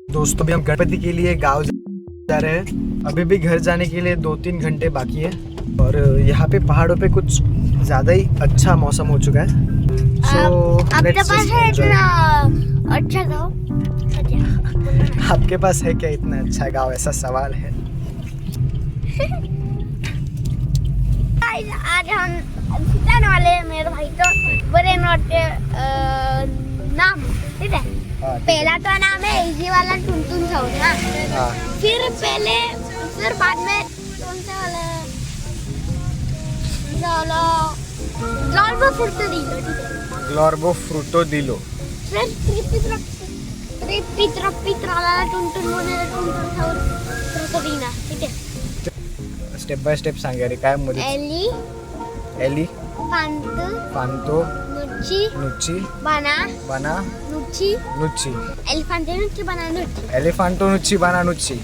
दोस्तों भी हम गणपति के लिए गांव जा रहे हैं। अभी भी घर जाने के लिए 2-3 घंटे बाकी है और यहाँ पे पहाड़ों पे कुछ ज़्यादा ही अच्छा मौसम हो चुका है। आपके पास है इतना अच्छा गाँव? आपके पास है क्या इतना अच्छा गांव, ऐसा सवाल है। आज हम जाने वाले हैं मेरे भाई तो बड़े नोट नाम, ठीक है। पहला तो नाम है इजी वाला टुनटुन साउंड ना, फिर बाद में कौन सा वाला ग्लोर्बो फ्रूटो दिलो, ठीक है। ग्लोर्बो फ्रूटो दिलो। फिर पित्र वाला टुनटुन बोले टुनटुन साउंड फ्रूटो दीना, ठीक है। स्टेप बाय स्टेप सांग यार, काय मध्ये एली फांतो नुची बना नुची एलिफांटो नुची बना नुची।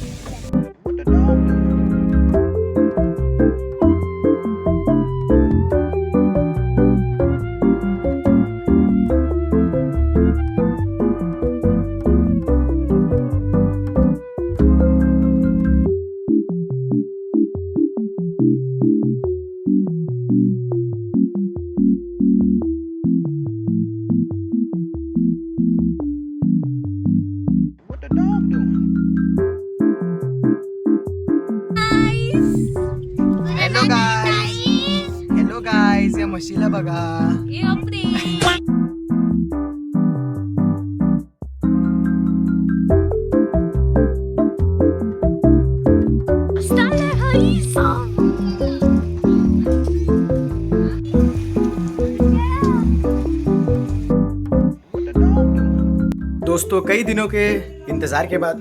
हॅलो गाईज, या म्हशीला बघा। दोस्तों कई दिनों के इंतजार के बाद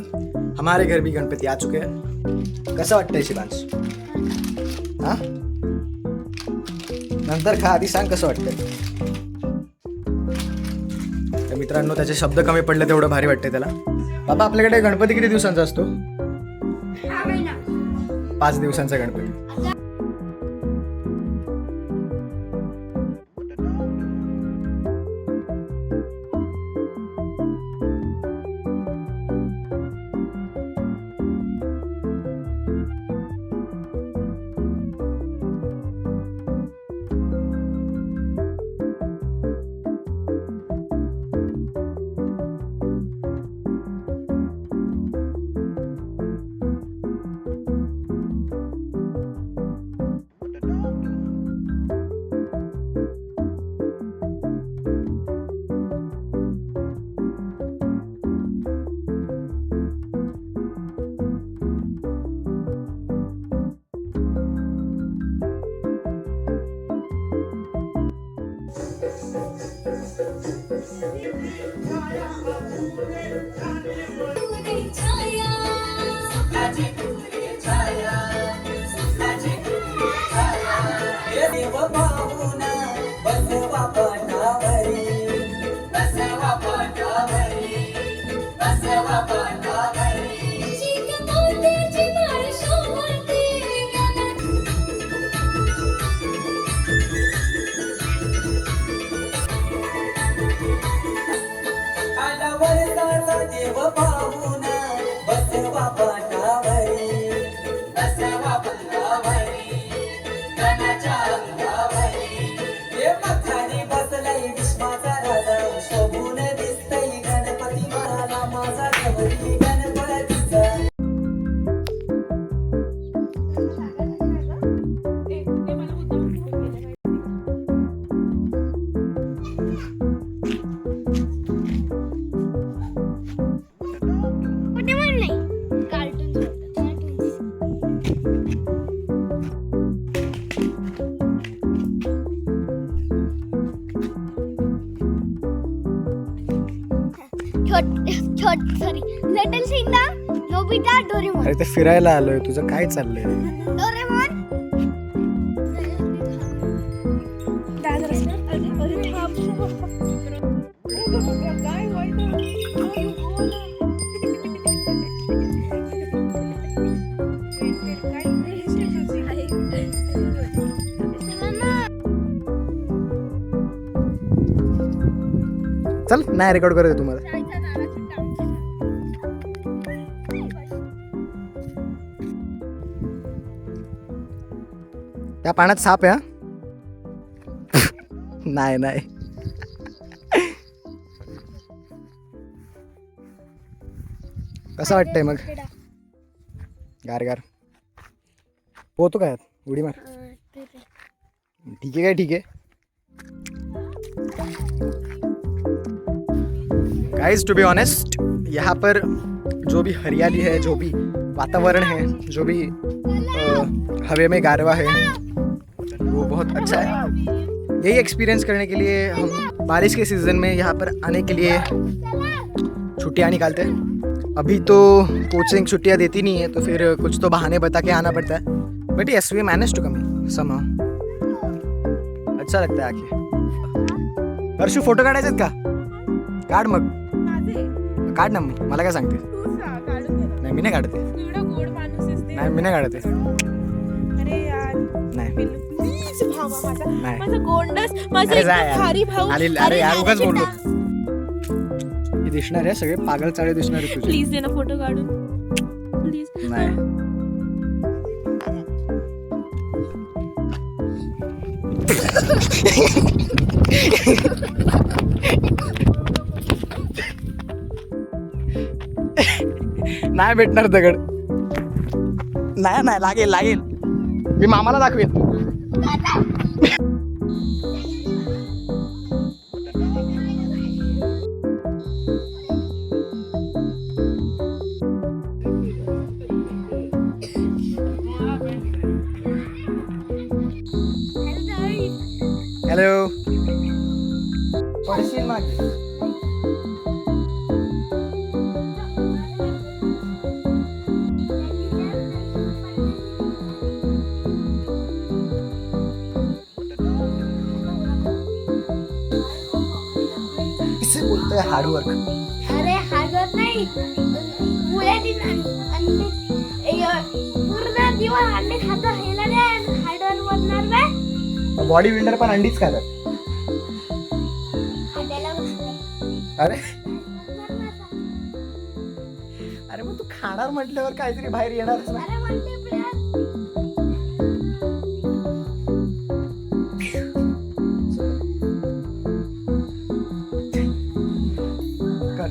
हमारे घर भी गणपति आ चुके हैं। कसं वाटतंय शिवांश? हा, नंतर खा, आधी सांग कसं वाटतंय। तर मित्रांनो, त्याचे शब्द कमी पडले तेवढं भारी वाटतंय त्याला। बाबा, आपल्याकडे गणपती किती दिवसांचा असतो? 5 दिवसांचा गणपती। लिटिल सिंडा, नोबिता, डोरेमोन। अरे ते फिरायला आलोय, तुझं काय चाललंय? डोरेमोन चल, नाही रेकॉर्ड करत तुम्हाला। त्या पाण्यात साप आहे हा? नाही नाही. कसं वाटतंय मग? गार गार पोहतो काय उडी मार. ठीक है ठीक है गाइस, टू बी ऑनेस्ट यहाँ पर जो भी हरियाली है, जो भी वातावरण है, जो भी हवे में गारवा है, वो बहुत अच्छा है. यही एक्सपीरियंस करने के लिए हम बारिश के सीज़न में यहाँ पर आने के लिए छुट्टियाँ निकालते हैं. अभी तो कोचिंग छुट्टियाँ देती नहीं है, तो फिर कुछ तो बहाने बता के आना पड़ता है. But yes, we manage to come somehow. अच्छा लगता है आके. हर्षू फोटो काढायचे का? काढ मग. काढ ना मग. मला काय सांगते? नाही मी नाही काढते. नाही मी नाही काढते. नाही माझा गोंडस, माझा एकदम भारी भाऊ. अरे यार उगाच बोललो. हे दिसणार आहे सगळे पागल चाळे दिसणार आहे तुझे. प्लीज दे ना फोटो काढून प्लीज. नाही नाही भेटणार दगड. नाही नाही लागेल लागेल. मी मामाला दाखवेन. हॅलो. पडशील मागे. किसे बोलतोय हार्डवर्क? अरे हार्डवर्क नाही, पुढे पूर्ण दिवस अंडे खातो हेला नाही हार्डवर्क बनणार नाही. बॉडी बिल्डर पण अंडीच खातात. अंड्याला बसले. अरे अरे मग तू खाणार म्हटल्यावर काहीतरी बाहेर येणारच ना. अरे म्हणते प्लेयर. कर.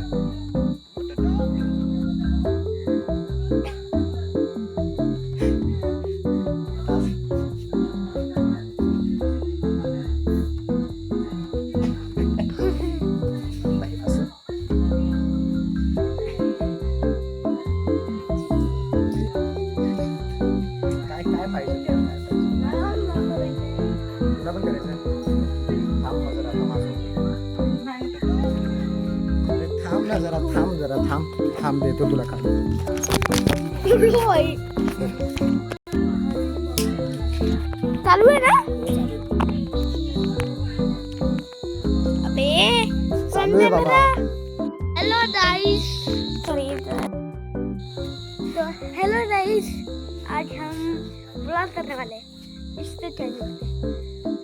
नाही असं. काय काय पाहिजे ते काय पाहिजे? तुला पण करायचं थांब ना जरा. थांब ना जरा. थांब जरा. थांब देतो तुला काम. चालू आहे ना? अबे चालू आहे बाबा. Hello guys. तो हेलो गाइस, आज हम ब्लॉग करने वाले हैं इस चैनल पे.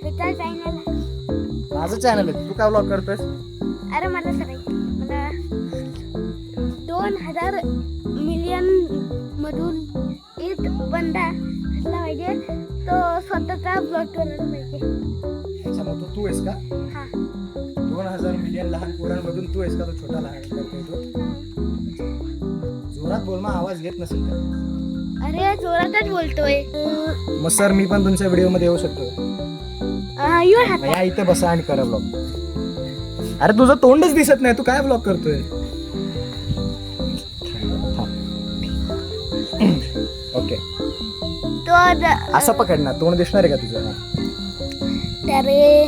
फिर चैनल माझं चॅनल आहे. तू काय व्लॉग करतोयस? अरे मला मला 2000 मिलियन मधून एक बंदा असला पाहिजे तो स्वतःचा ब्लॉग करायला पाहिजे. अच्छा मग तू आहेस का? हा 2000 मिलियन लहान पोरांमधून तू आहेस का तो छोटा लहान करतोय तो? जोरात बोल मग आवाज घेत नसेल तर. अरे जोरातच बोलतोय. मग सर मी पण तुमच्या व्हिडिओ मध्ये येऊ शकतो? या इथे बसा आणि करा ब्लॉग. अरे तुझं तोंडच दिसत नाही. तू काय ब्लॉग करतोय? ओके तो असं पकड ना. तोंड दिसणार आहे का तुझं? अरे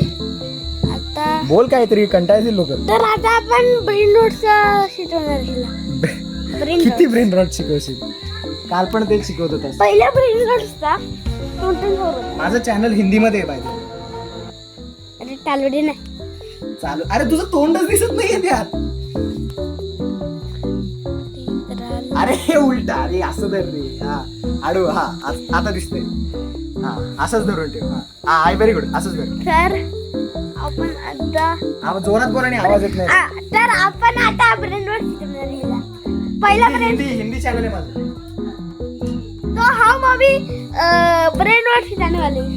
आता बोल काहीतरी. कंटाळतील लोक. तर आता आपण ब्रेन रोडचा शिकवणार ब्रेन किती ब्रेन रॉट शिकवशील? काल पण तेच शिकवत होतास. पहिल्या ब्रेन रोडचा माझं चॅनल हिंदीमध्ये आहे पाहिजे. अरे टालवडी नाही चालू. अरे तुझं तोंडच दिसत नाहीये त्यात. अरे हे उलटा. अरे असं धर रे. हा आडू. हा आता दिसतंय. हा असंच धरून ठेव. हा आय व्हेरी गुड. असंच धर. तर आपण आता आवाज जोरात बोल आणि आवाज येत नाही. तर आपण आता ब्रेन रोड शिकवणार हिला. पहिला ब्रेन हिंदी चॅनल आहे माझं. तो हम अभी ब्रेन रोड सिखाने वाले हैं.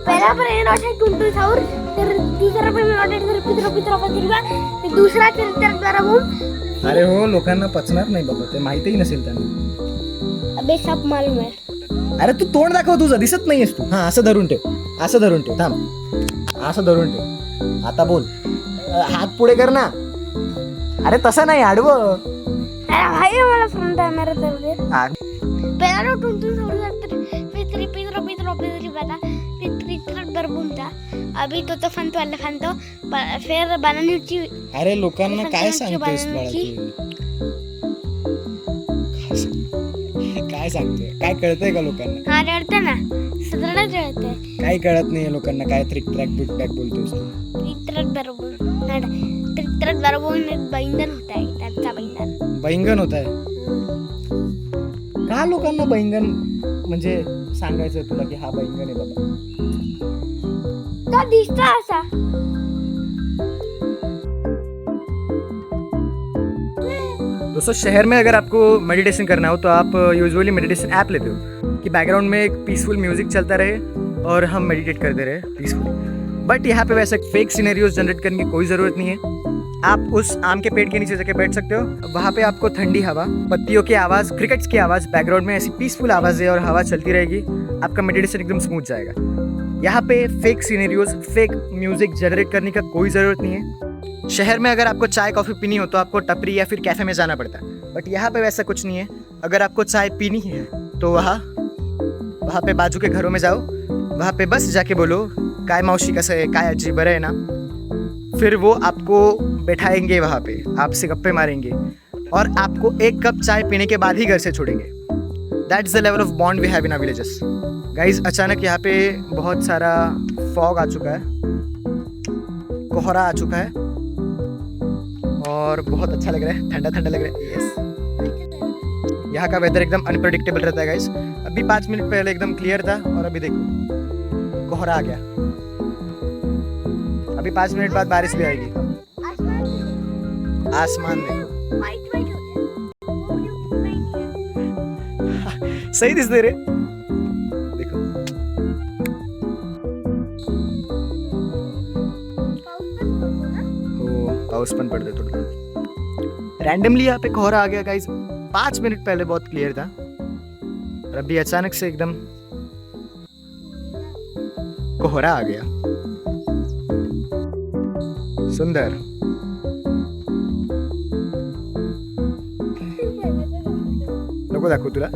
पहला ब्रेन रॉट है टुनटुन साउर, फिर दूसरा ब्रेन रॉट है पितरो पितरो पतिरवा, फिर दूसरा चिरचर बरबूम. अरे हो, लोकांना पचणार नाही बाबा, ते माहितीही नसेल त्यांना. अबे सब मालूम है. अरे तू तोंड दाखव, तुझं दिसत नाहीयेस तू. हा, असं धरून ठेव, असं धरून ठेव, थांब, असं धरून ठेव. आता बोल, हात पुढे कर ना. अरे तसं नाही, आडवं. अरे भाई मला फ्रंट है मेरे तेरे. हा, पहला तो टुनटुन साउर, फिर पितरो पितरो पतिरवा, फिर चिरचर बरबूम था. अभी तो फंतो वाला फंतो, फिर बनानी. अरे लोकांना काय सांगतोयस बाळा तू? काय सांगतोय? काय कळतंय का लोकांना? हाँ रड़ते ना, सदड़ा रड़ते हैं. काही कळत नाही लोकांना. काय ट्रिक ट्रॅक बिट बॅक बोलतोयस तू? त्रित्रट बरोबर बैंगन होता है, त्याचा बैंगन. बैंगन होत आहे का? लोकांना बैंगन म्हणजे सांगायचं तुला की हा बैंगन आहे बाबा? तो दिसता असा. दोस्तों, शहर में अगर आपको मेडिटेशन करना हो तो आप यूजुअली मेडिटेशन ऐप लेते हो कि बैकग्राउंड में एक पीसफुल म्यूजिक चलता रहे और हम मेडिटेट करते रहे पीसफुली. बट यहाँ पे वैसे फेक सिनेरियोज जनरेट करने की कोई ज़रूरत नहीं है. आप उस आम के पेड़ के नीचे जाके बैठ सकते हो. वहाँ पे आपको ठंडी हवा, पत्तियों की आवाज़, क्रिकेट्स की आवाज़, बैकग्राउंड में ऐसी पीसफुल आवाज़ें और हवा चलती रहेगी. आपका मेडिटेशन एकदम स्मूथ जाएगा. यहाँ पे fake scenarios, fake music generate करने का कोई ज़रूरत नहीं है. शहर में अगर आपको चाय कॉफ़ी पीनी हो तो आपको टपरी या फिर कैफ़े में जाना पड़ता है. बट यहाँ पे वैसा कुछ नहीं है. अगर आपको चाय पीनी है तो वहाँ पे बाजू के घरों में जाओ. वहाँ पे बस जाके बोलो काय मावशी कसं आहे, काय आजी बरं आहे ना. फिर वो आपको बैठाएंगे वहाँ पे, आपसे गप्पे मारेंगे और आपको एक कप चाय पीने के बाद ही घर से छोड़ेंगे. That's the level of bond we have in our villages. Guys, अचानक यहाँ पे बहुत सारा फॉग आ चुका है, कोहरा आ चुका है और बहुत अच्छा लग रहा है, ठंडा ठंडा लग रहा है. यस, यहाँ का वेदर एकदम अनप्रेडिक्टेबल रहता है गाइज. अभी 5 मिनट पहले एकदम क्लियर था और अभी देखो कोहरा आ गया. अभी 5 मिनट बाद बारिश भी आएगी. आसमान देखो, वाइट वाइट हो गया. सही दिस दे रे. देखो, हो पाऊस पण पडतोय थोडं. रैंडमली यहाँ पे कोहरा आ गया गाइज. 5 मिनट पहले बहुत क्लियर था और अभी अचानक से एकदम कोहरा आ गया. सुंदर. नको दाखवू तुला.